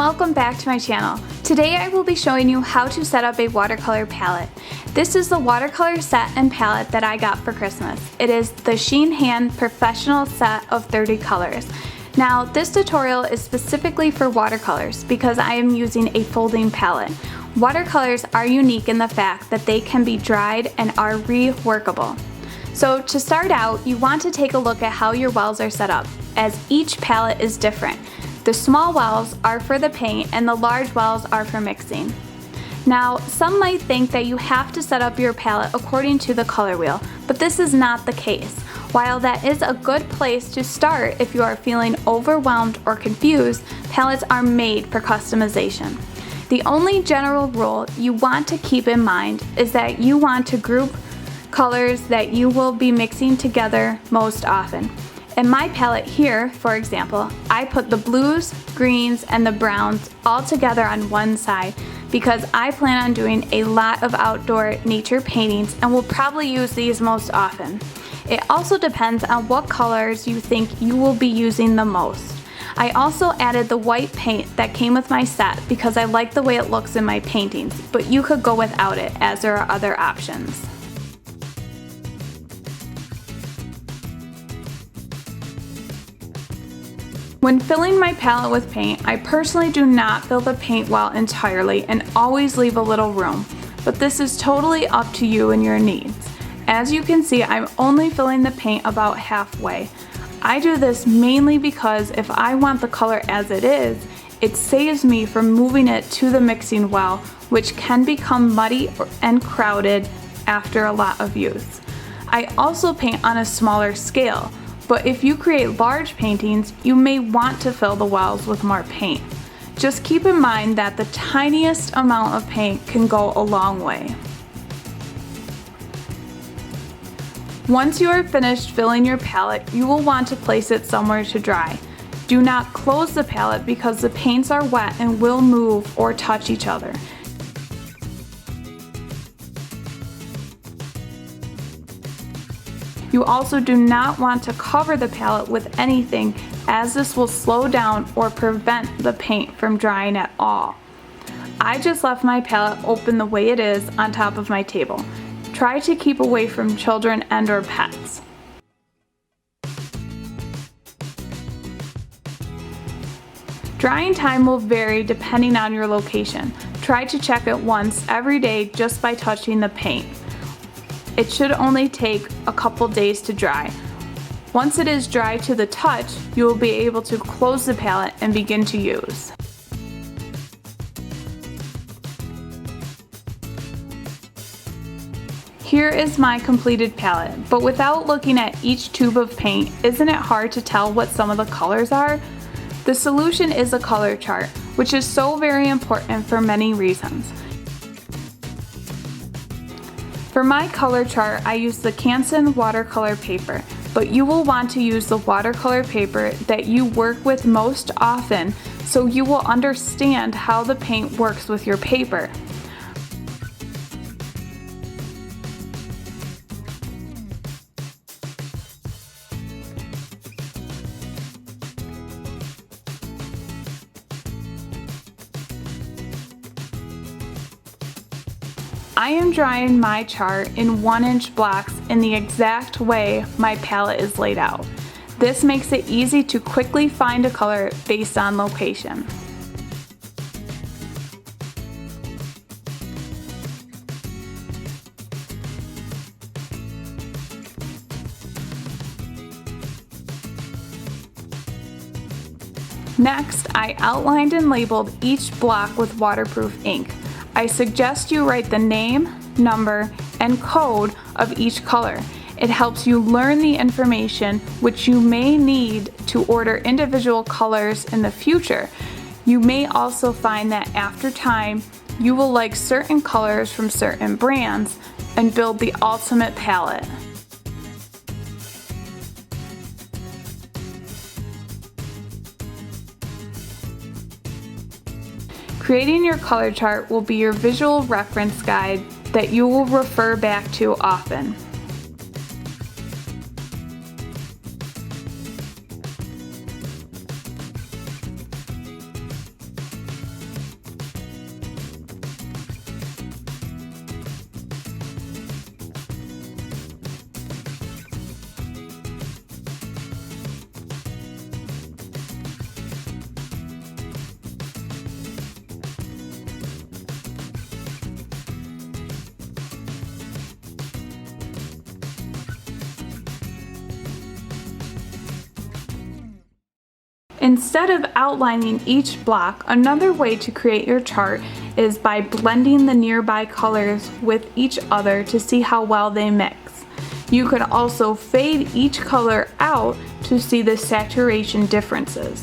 welcome back to my channel. Today I will be showing you how to set up a watercolor palette. This is the watercolor set and palette that I got for Christmas. It is the Sheen Hand Professional Set of 30 colors. Now this tutorial is specifically for watercolors because I am using a folding palette. Watercolors are unique in the fact that they can be dried and are reworkable. So to start out, you want to take a look at how your wells are set up, as each palette is different. The small wells are for the paint and the large wells are for mixing. Now, some might think that you have to set up your palette according to the color wheel, but this is not the case. While that is a good place to start if you are feeling overwhelmed or confused, palettes are made for customization. The only general rule you want to keep in mind is that you want to group colors that you will be mixing together most often. In my palette here, for example, I put the blues, greens, and the browns all together on one side because I plan on doing a lot of outdoor nature paintings and will probably use these most often. It also depends on what colors you think you will be using the most. I also added the white paint that came with my set because I like the way it looks in my paintings, but you could go without it as there are other options. When filling my palette with paint, I personally do not fill the paint well entirely and always leave a little room, but this is totally up to you and your needs. As you can see, I'm only filling the paint about halfway. I do this mainly because if I want the color as it is, it saves me from moving it to the mixing well, which can become muddy and crowded after a lot of use. I also paint on a smaller scale, but if you create large paintings, you may want to fill the wells with more paint. Just keep in mind that the tiniest amount of paint can go a long way. Once you are finished filling your palette, you will want to place it somewhere to dry. Do not close the palette because the paints are wet and will move or touch each other. You also do not want to cover the palette with anything, as this will slow down or prevent the paint from drying at all. I just left my palette open the way it is on top of my table. Try to keep away from children and/or pets. Drying time will vary depending on your location. Try to check it once every day just by touching the paint. It should only take a couple days to dry. Once it is dry to the touch, you will be able to close the palette and begin to use. Here is my completed palette, but without looking at each tube of paint, isn't it hard to tell what some of the colors are? The solution is a color chart, which is so very important for many reasons. For my color chart, I use the Canson watercolor paper, but you will want to use the watercolor paper that you work with most often so you will understand how the paint works with your paper. I am drawing my chart in 1-inch blocks in the exact way my palette is laid out. This makes it easy to quickly find a color based on location. Next, I outlined and labeled each block with waterproof ink. I suggest you write the name, number, and code of each color. It helps you learn the information which you may need to order individual colors in the future. You may also find that after time, you will like certain colors from certain brands and build the ultimate palette. Creating your color chart will be your visual reference guide that you will refer back to often. Instead of outlining each block, another way to create your chart is by blending the nearby colors with each other to see how well they mix. You could also fade each color out to see the saturation differences.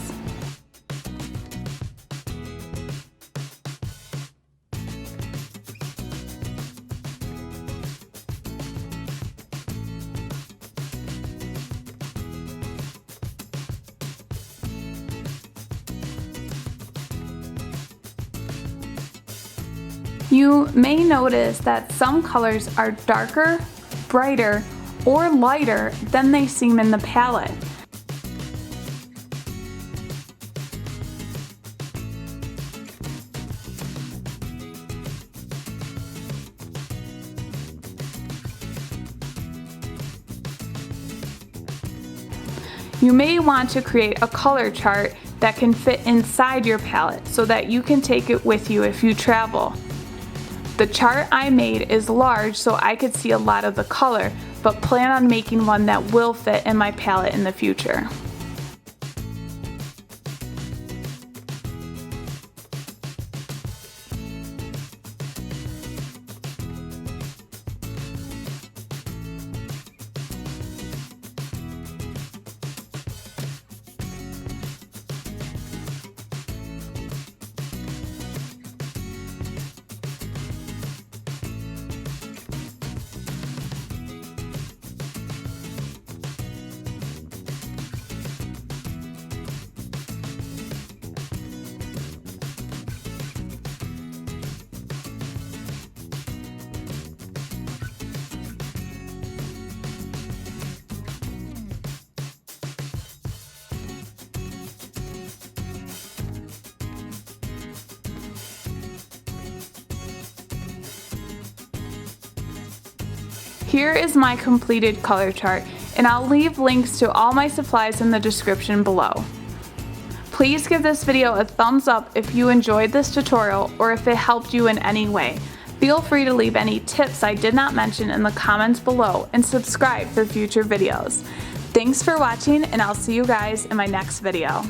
You may notice that some colors are darker, brighter, or lighter than they seem in the palette. You may want to create a color chart that can fit inside your palette so that you can take it with you if you travel. The chart I made is large so I could see a lot of the color, but plan on making one that will fit in my palette in the future. Here is my completed color chart, and I'll leave links to all my supplies in the description below. Please give this video a thumbs up if you enjoyed this tutorial or if it helped you in any way. Feel free to leave any tips I did not mention in the comments below and subscribe for future videos. Thanks for watching, and I'll see you guys in my next video.